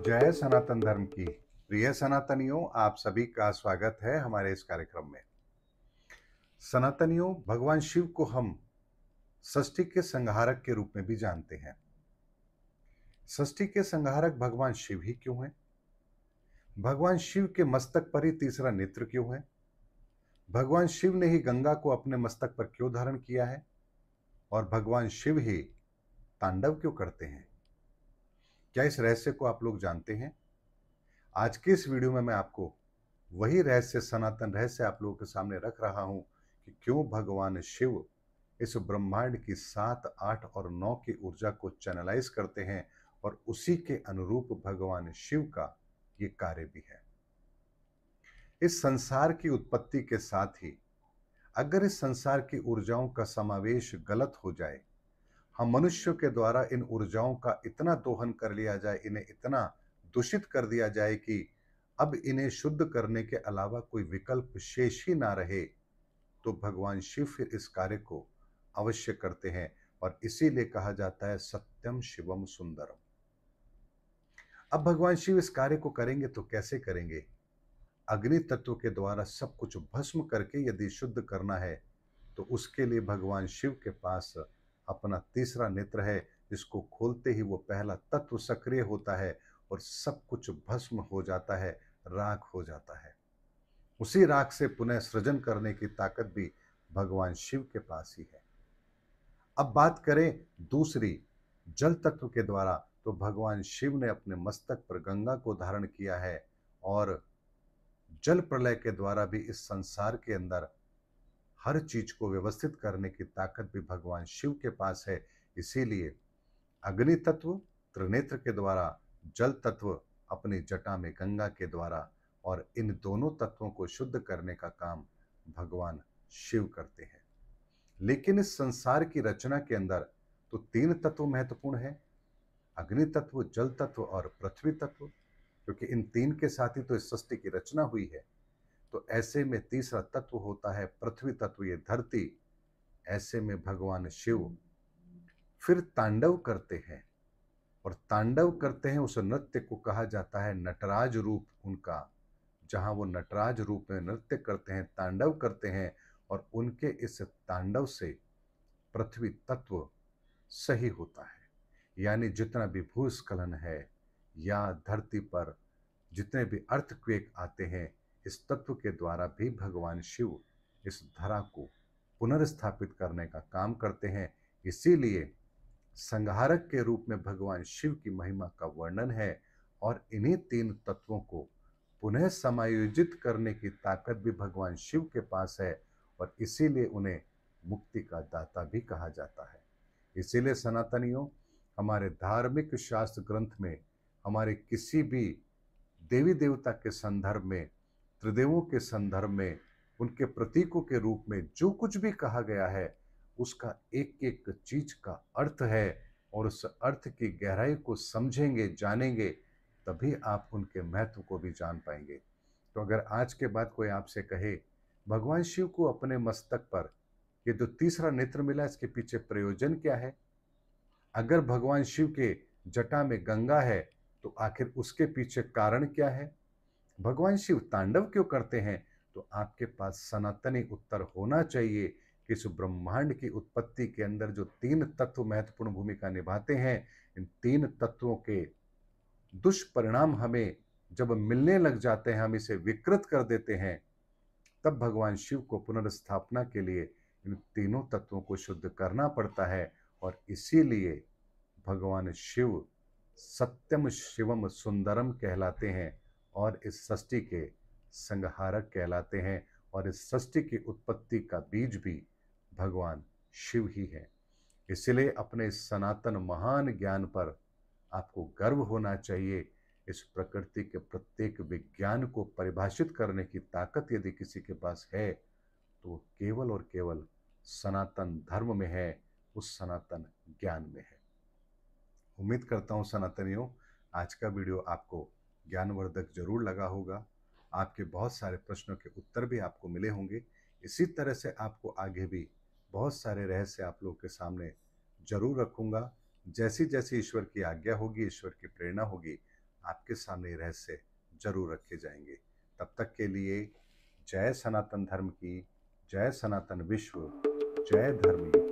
जय सनातन धर्म की प्रिय सनातनियों, आप सभी का स्वागत है हमारे इस कार्यक्रम में। सनातनियों, भगवान शिव को हम षष्ठी के संहारक के रूप में भी जानते हैं। षष्ठी के संहारक भगवान शिव ही क्यों हैं? भगवान शिव के मस्तक पर ही तीसरा नेत्र क्यों है? भगवान शिव ने ही गंगा को अपने मस्तक पर क्यों धारण किया है? और भगवान शिव ही तांडव क्यों करते हैं? क्या इस रहस्य को आप लोग जानते हैं? आज के इस वीडियो में मैं आपको वही रहस्य, सनातन रहस्य आप लोगों के सामने रख रहा हूं कि क्यों भगवान शिव इस ब्रह्मांड की 7, 8 और 9 की ऊर्जा को चैनलाइज करते हैं और उसी के अनुरूप भगवान शिव का ये कार्य भी है। इस संसार की उत्पत्ति के साथ ही अगर इस संसार की ऊर्जाओं का समावेश गलत हो जाए, हम मनुष्यों के द्वारा इन ऊर्जाओं का इतना दोहन कर लिया जाए, इन्हें इतना दूषित कर दिया जाए कि अब इन्हें शुद्ध करने के अलावा कोई विकल्प शेष ही ना रहे, तो भगवान शिव फिर इस कार्य को अवश्य करते हैं। और इसीलिए कहा जाता है सत्यम शिवम सुंदरम। अब भगवान शिव इस कार्य को करेंगे तो कैसे करेंगे? अग्नि तत्व के द्वारा सब कुछ भस्म करके यदि शुद्ध करना है तो उसके लिए भगवान शिव के पास अपना तीसरा नेत्र है, जिसको खोलते ही वो पहला तत्व सक्रिय होता है और सब कुछ भस्म हो जाता है, राख हो जाता है। उसी राख से पुनः सृजन करने की ताकत भी भगवान शिव के पास ही है। अब बात करें दूसरी, जल तत्व के द्वारा, तो भगवान शिव ने अपने मस्तक पर गंगा को धारण किया है और जल प्रलय के द्वारा भी इस संसार के अंदर हर चीज को व्यवस्थित करने की ताकत भी भगवान शिव के पास है। इसीलिए अग्नि तत्व त्रिनेत्र के द्वारा, जल तत्व अपनी जटा में गंगा के द्वारा, और इन दोनों तत्वों को शुद्ध करने का काम भगवान शिव करते हैं। लेकिन इस संसार की रचना के अंदर तो तीन तत्व महत्वपूर्ण है, अग्नि तत्व, जल तत्व और पृथ्वी तत्व, क्योंकि इन तीन के साथ ही तो इस सृष्टि की रचना हुई है। तो ऐसे में तीसरा तत्व होता है पृथ्वी तत्व, ये धरती। ऐसे में भगवान शिव फिर तांडव करते हैं, और तांडव करते हैं उस नृत्य को कहा जाता है नटराज रूप उनका। जहां वो नटराज रूप में नृत्य करते हैं, तांडव करते हैं, और उनके इस तांडव से पृथ्वी तत्व सही होता है। यानी जितना भी भूस्खलन है या धरती पर जितने भी अर्थक्वेक आते हैं, इस तत्व के द्वारा भी भगवान शिव इस धरा को पुनर्स्थापित करने का काम करते हैं। इसीलिए संहारक के रूप में भगवान शिव की महिमा का वर्णन है, और इन्हीं तीन तत्वों को पुनः समायोजित करने की ताकत भी भगवान शिव के पास है, और इसीलिए उन्हें मुक्ति का दाता भी कहा जाता है। इसीलिए सनातनियों, हमारे धार्मिक शास्त्र ग्रंथ में हमारे किसी भी देवी देवता के संदर्भ में, त्रिदेवों के संदर्भ में, उनके प्रतीकों के रूप में जो कुछ भी कहा गया है, उसका एक एक चीज का अर्थ है, और उस अर्थ की गहराई को समझेंगे, जानेंगे, तभी आप उनके महत्व को भी जान पाएंगे। तो अगर आज के बाद कोई आपसे कहे भगवान शिव को अपने मस्तक पर ये जो तीसरा नेत्र मिला, इसके पीछे प्रयोजन क्या है? अगर भगवान शिव के जटा में गंगा है तो आखिर उसके पीछे कारण क्या है? भगवान शिव तांडव क्यों करते हैं? तो आपके पास सनातनी उत्तर होना चाहिए कि इस ब्रह्मांड की उत्पत्ति के अंदर जो तीन तत्व महत्वपूर्ण भूमिका निभाते हैं, इन तीन तत्वों के दुष्परिणाम हमें जब मिलने लग जाते हैं, हम इसे विकृत कर देते हैं, तब भगवान शिव को पुनर्स्थापना के लिए इन तीनों तत्वों को शुद्ध करना पड़ता है। और इसीलिए भगवान शिव सत्यम शिवम सुंदरम कहलाते हैं, और इस सृष्टि के संहारक कहलाते हैं, और इस सृष्टि की उत्पत्ति का बीज भी भगवान शिव ही है। इसलिए अपने इस सनातन महान ज्ञान पर आपको गर्व होना चाहिए। इस प्रकृति के प्रत्येक विज्ञान को परिभाषित करने की ताकत यदि किसी के पास है, तो वो केवल और केवल सनातन धर्म में है, उस सनातन ज्ञान में है। उम्मीद करता हूँ सनातनियों, आज का वीडियो आपको ज्ञानवर्धक जरूर लगा होगा। आपके बहुत सारे प्रश्नों के उत्तर भी आपको मिले होंगे। इसी तरह से आपको आगे भी बहुत सारे रहस्य आप लोगों के सामने जरूर रखूंगा। जैसी जैसी ईश्वर की आज्ञा होगी, ईश्वर की प्रेरणा होगी, आपके सामने रहस्य जरूर रखे जाएंगे। तब तक के लिए जय सनातन धर्म की, जय सनातन विश्व, जय धर्म युग।